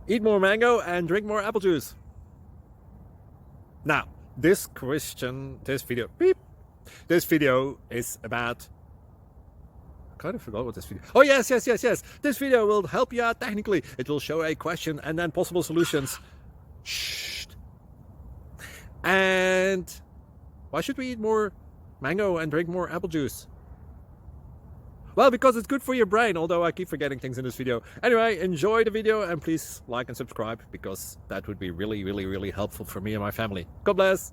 Eat more mango and drink more apple juice. Now, this video is about... I kind of forgot what this video... Oh, yes. This video will help you out technically. It will show a question and then possible solutions. Shh. And why should we eat more mango and drink more apple juice? Well, because it's good for your brain, although I keep forgetting things in this video. Anyway, enjoy the video and please like and subscribe, because that would be really helpful for me and my family. God bless!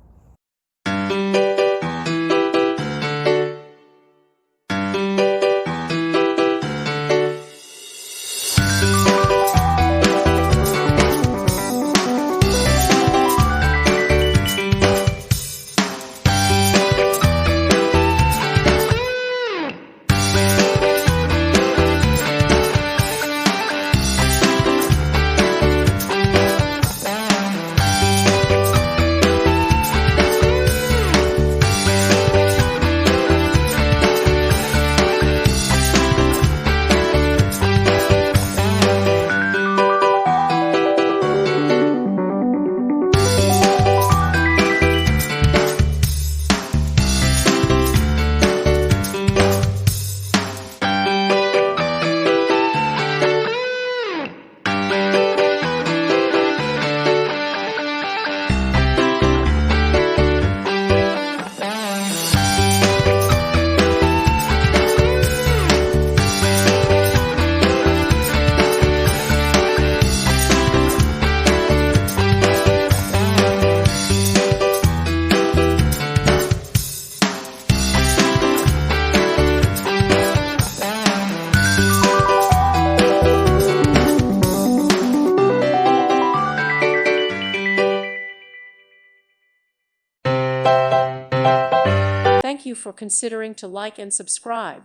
Thank you for considering to like and subscribe.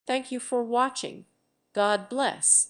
Thank you for watching. God bless.